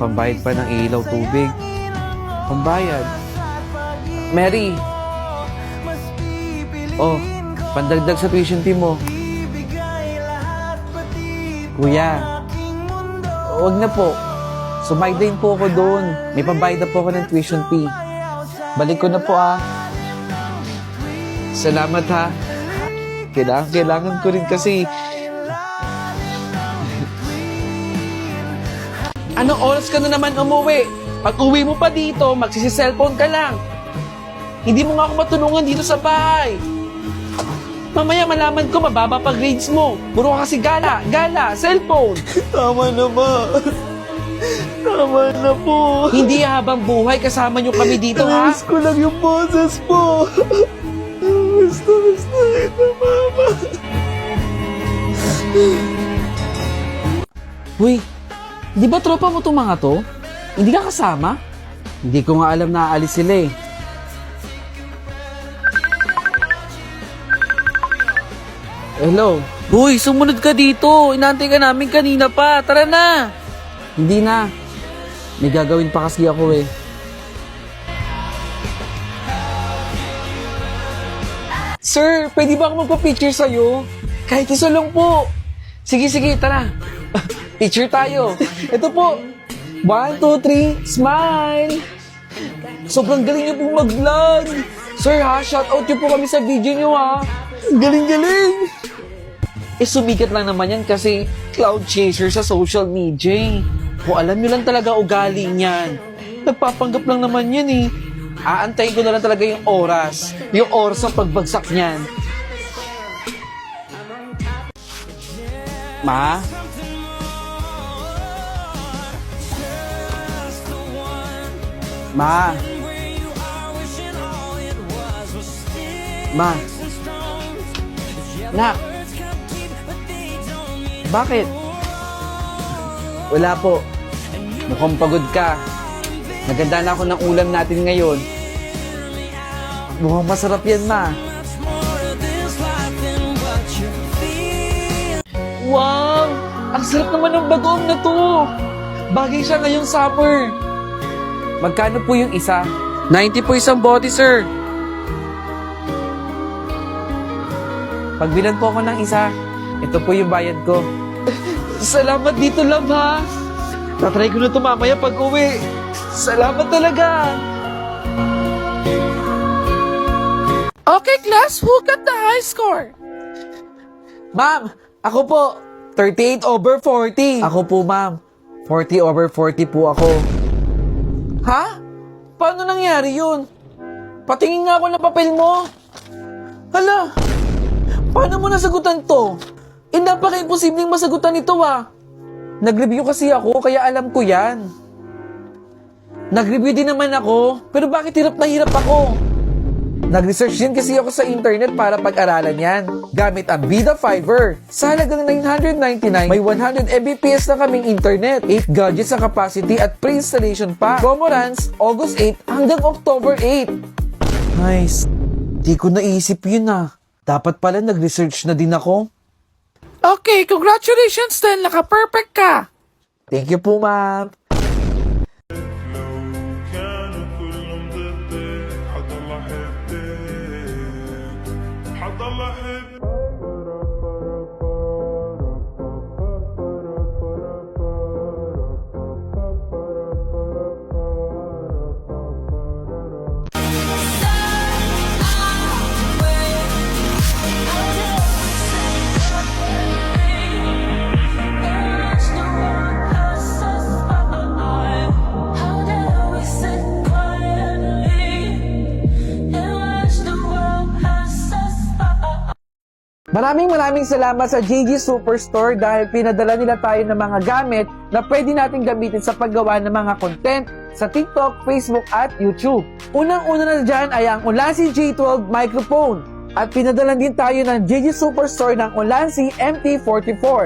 pambayad pa ng ilaw, tubig. Pambayad. Mary! Oh, pandagdag sa tuition fee mo. Kuya, wag na po. Sumideline po ako doon. May pambayad na po ako ng tuition fee. Balik ko na po Salamat ha. Kailangan ko rin kasi. Anong oras ka na naman umuwi? Pag uwi mo pa dito, magsisi-cellphone ka lang. Hindi mo nga ako matulungan dito sa bahay. Mamaya malaman ko mababa pa grades mo. Puro ka kasi gala, cellphone. Tama na ba? Tama na po. Hindi habang buhay kasama nyo kami dito, ha? Namiss ko lang yung boses po. Basta ito, mama. Uy, di ba tropa mo itong mga to? Hindi ka kasama? Hindi ko nga alam na aalis sila eh. Hello? Uy, sumunod ka dito. Inaantay ka namin kanina pa. Tara na. Hindi na. May gagawin pa kasi ako eh. Sir, pwede ba ako magpa-picture sa'yo? Kahit isa lang po. Sige, tara. Picture tayo. Ito po. 1, 2, 3, smile! Sobrang galing niyo pong mag-vlog. Sir ha, shoutout niyo po kami sa video niyo ha. Galing! Eh sumikat lang naman yan kasi cloud chaser sa social media eh. Kung alam niyo lang talaga ugali niyan. Nagpapanggap lang naman yan eh. Aantayin ko na lang talaga yung oras. Yung oras ng pagbagsak niyan. Ma? Ma? Ma? Nak? Bakit? Wala po. Mukhang pagod ka. Naganda na ako ng ulam natin ngayon. Mukhang masarap yan, ma. Wow! Ang sarap naman ng bagoong na to. Bagay siya ngayong summer. Magkano po yung isa? 90 po isang bote, sir. Pagbilan po ako ng isa. Ito po yung bayad ko. Salamat dito, love, ha? Tatry ko na ito mamaya pag uwi. Salamat talaga. Okay, class. Who got the high score? Ma'am, ako po. 38 over 40. Ako po, ma'am. 40 over 40 po ako. Ha? Paano nangyari yun? Patingin nga ako ng papel mo. Hala, paano mo nasagutan to? Napaka-imposibleng masagutan ito Nag-review kasi ako, kaya alam ko yan. Nag-review din naman ako, pero bakit hirap na hirap ako? Nag-research din kasi ako sa internet para pag-aralan yan. Gamit ang Vida Fiber. Sa halagang 999, may 100 Mbps na kaming internet, 8 gadgets sa capacity at pre-installation pa. Promo runs August 8 hanggang October 8. Nice. Di ko naisip yun Dapat pala nag-research na din ako. Okay, congratulations then. Naka-perfect ka. Thank you po, ma'am. كانوا كلهم ضدي حضل احبك حضل احبك Maraming salamat sa JG Superstore dahil pinadala nila tayo ng mga gamit na pwede natin gamitin sa paggawa ng mga content sa TikTok, Facebook at YouTube. Unang-una na dyan ay ang Ulanzi J12 microphone at pinadala din tayo ng JG Superstore ng Ulanzi MT44.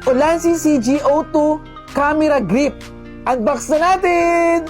Ulanzi CG02 camera grip. Unbox na natin!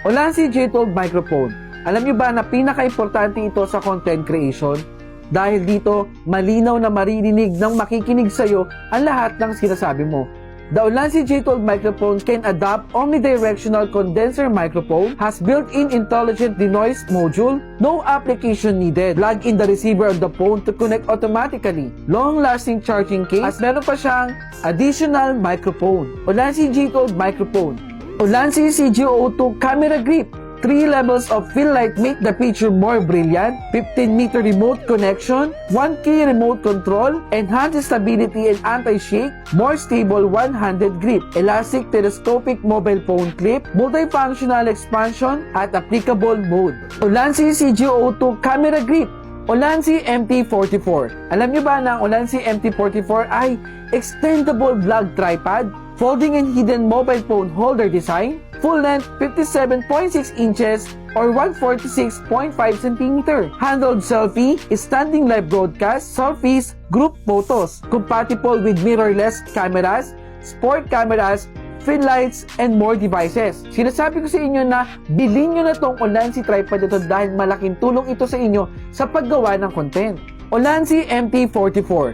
Ulanzi J12 microphone. Alam nyo ba na pinaka-importante ito sa content creation? Dahil dito, malinaw na maririnig ng makikinig sa'yo ang lahat ng sinasabi mo. The Ulanzi J12 microphone can adapt omnidirectional condenser microphone, has built-in intelligent denoise module, no application needed. Plug in the receiver of the phone to connect automatically. Long-lasting charging case, at meron pa siyang additional microphone. Ulanzi J12 microphone. Ulanzi CGO2 camera grip. 3 levels of fill light make the picture more brilliant, 15-meter remote connection, 1 key remote control, enhanced stability and anti-shake, more stable one-handed grip, elastic telescopic mobile phone clip, multifunctional expansion at applicable mode. Ulanzi CGO2 camera grip. Ulanzi MT44. Alam niyo ba na ang Ulanzi MT44 ay extendable vlog tripod, folding and hidden mobile phone holder design, full length 57.6 inches or 146.5 cm. Handled selfie, standing live broadcast, selfies, group photos. Compatible with mirrorless cameras, sport cameras, fill lights, and more devices. Sinasabi ko sa inyo na bilhin nyo na tong Ulanzi tripod ito dahil malaking tulong ito sa inyo sa paggawa ng content. Ulanzi MT44.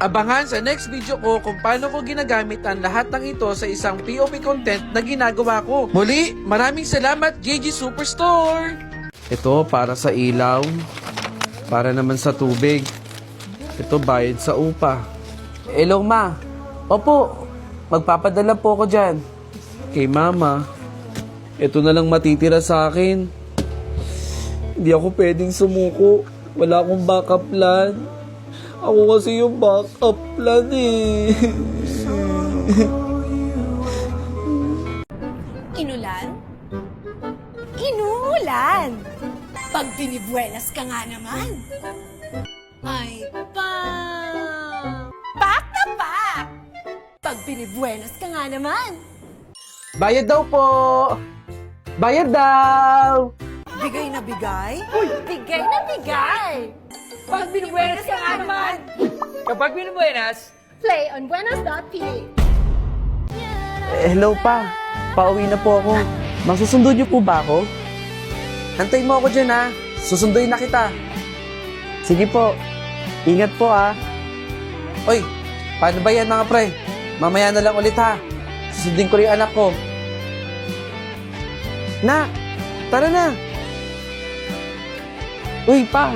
Abangan sa next video ko kung paano ko ginagamit ang lahat ng ito sa isang POV content na ginagawa ko. Muli, maraming salamat JG Superstore! Ito para sa ilaw, para naman sa tubig. Ito bayad sa upa. Hello ma. Opo, magpapadala po ako dyan. Kay mama, ito na lang matitira sa akin. Hindi ako pwedeng sumuko. Wala akong backup plan. Ako kasi yung backup plan eh. Inulan? Inulan! Pag binibuenas ka nga naman. Ay, pak na pak! Pag binibuenas ka nga naman. Bayad daw po! Bayad daw! Bigay na bigay? Bigay na bigay! Pag binibuenas ka nga naman. Kapag binubuenas, Play on buenas.ph. Hello pa. Pauwi na po ako. Masusundo niyo po ba ako? Antay mo ako dyan ha. Susunduin na kita. Sige po. Ingat po ha. Oy, paano ba yan mga pre? Mamaya na lang ulit ha. Susundin ko rin yung anak ko. Na, tara na. Uy, pa.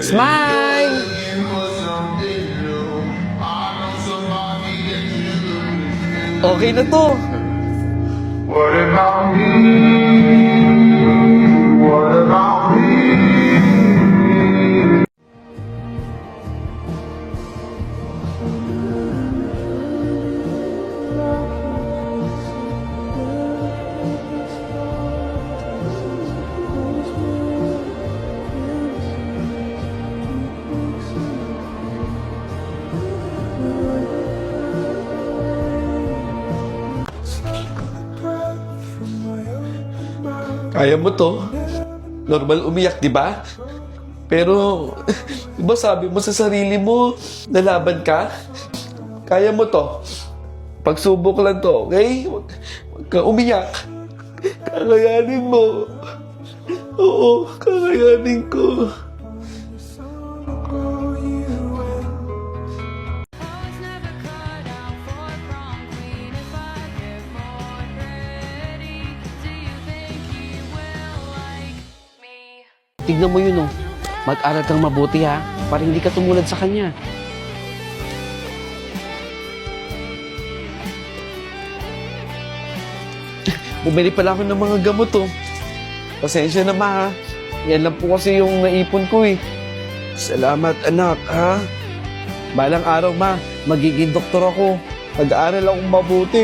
Smile! Okay na to. What about me? What about me? Kaya mo to. Normal umiyak, di ba? Pero, di ba sabi mo sa sarili mo, nalaban ka? Kaya mo to. Pagsubok lang to, okay? Huwag kang umiyak. Kakayanin mo. Oo, kakayanin ko. Tignan mo yun oh. Mag-aral kang mabuti ha. Para hindi ka tumulad sa kanya. Bumili pala ako ng mga gamot oh. Pasensya na ma ha. Yan lang po kasi yung naipon ko eh. Salamat anak ha. Balang araw ma, magiging doktor ako. Pag-aaral akong mabuti.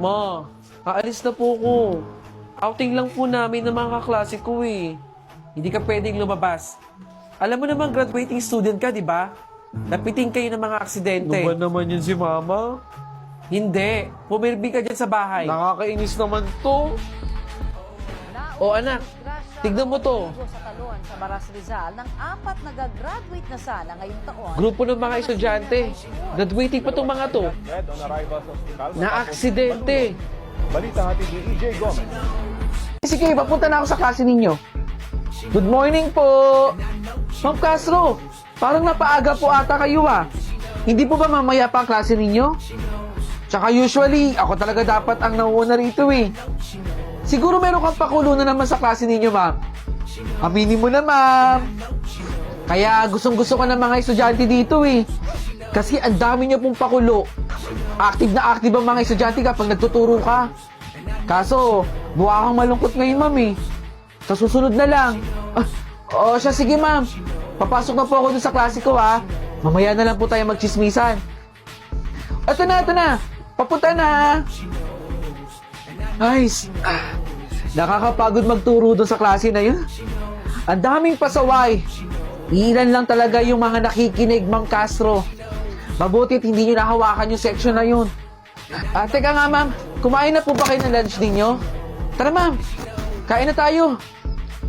Ma, aalis na po ko. Outing lang po namin ng mga kaklase ko eh. Hindi ka pwedeng lumabas. Alam mo naman, graduating student ka, di ba? Napiting kayo ng mga aksidente. Ano ba naman yun si Mama? Hindi. Pumirbi ka dyan sa bahay. Nakakainis naman to. O anak, tignan mo to. Sa talon sa Baras Rizal ng 4 nagagraduate na sana ngayong taon. Grupo ng mga estudyante. Graduating pa tong mga to. Na aksidente. Balita natin ni EJ Gomez. Sige, papunta na ako sa klase ninyo. Good morning po! Ma'am Castro, parang napaaga po ata kayo ah. Hindi po ba mamaya pa ang klase ninyo? Tsaka usually, ako talaga dapat ang nauuna rito eh. Siguro meron kang pakulo na naman sa klase ninyo, ma'am. Aminin mo na, ma'am. Kaya gustong-gusto ko ng mga estudyante dito eh. Kasi ang dami niyo pong pakulo. Active na active ang mga estudyante kapag nagtuturo ka. Kaso, mukha kang malungkot ngayon, ma'am eh. Sa susunod na lang. Siya, sige ma'am. Papasok na po ako dun sa klase ko ha. Mamaya na lang po tayo magchismisan. Ito na. Papunta na. Guys, nakakapagod magturo dun sa klase na yun. Ang daming pasaway. Ilan lang talaga yung mga nakikinig, Ma'am Castro. Mabutit hindi nyo nahawakan yung section na yun. Teka nga ma'am, kumain na po ba kayo ng lunch ninyo? Tara ma'am, kain na tayo.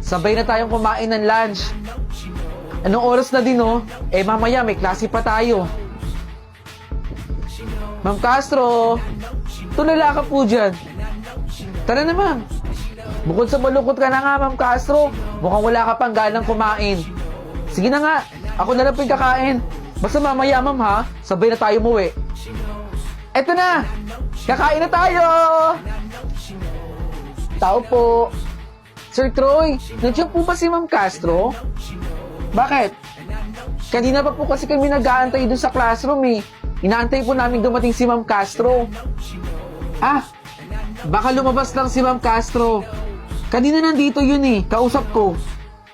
Sabay na tayong kumain ng lunch. Anong oras na din oh? Mamaya may klase pa tayo. Ma'am Castro, tulala ka po dyan. Tara na ma'am. Bukod sa malungkot ka na nga Ma'am Castro, mukhang wala ka pang ganang kumain. Sige na nga, ako na lang po yung kakain. Basta mamaya ma'am ha, sabay na tayo umuwi. Eto na! Kakain na tayo! Tao po. Sir Troy, nandiyan po ba si Ma'am Castro? Bakit? Kanina pa po kasi kami nag-aantay doon sa classroom eh. Inaantay po namin dumating si Ma'am Castro. Baka lumabas lang si Ma'am Castro. Kanina nandito yun eh, kausap ko.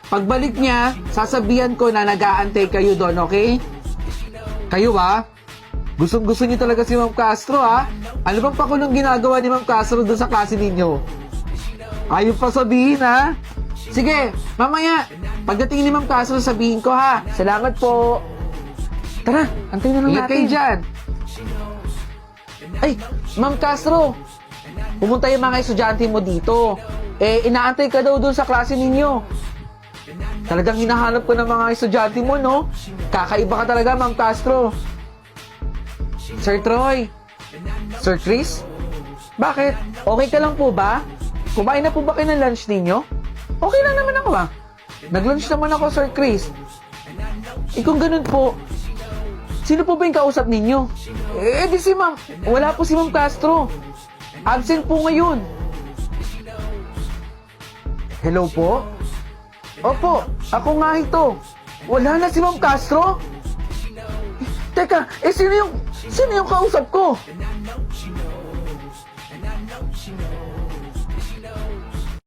Pagbalik niya, sasabihan ko na nag-aantay kayo doon, okay? Kayo ba? Gustong-gusto niyo talaga si Ma'am Castro, ha? Ano bang pakulong ginagawa ni Ma'am Castro doon sa klase ninyo? Ayaw pa sabihin, ha? Sige, mamaya. Pagdating ni Ma'am Castro, sabihin ko, ha? Salamat po. Tara, antay na lang natin. Ingat kayo dyan. Ay, Ma'am Castro. Pumunta yung mga estudyante mo dito. Inaantay ka daw doon sa klase ninyo. Talagang hinahanap ko ng mga estudyante mo, no? Kakaiba ka talaga, Ma'am Castro. Sir Troy? Sir Chris? Bakit? Okay ka lang po ba? Kumain na po ba kayo ng lunch ninyo? Okay lang naman ako Nag-lunch naman ako, Sir Chris. Kung ganun po, sino po ba yung kausap ninyo? Di si Ma'am. Wala po si Ma'am Castro. Absent po ngayon. Hello po? Opo, ako nga ito. Wala na si Ma'am Castro? Teka, sino yung kausap ko?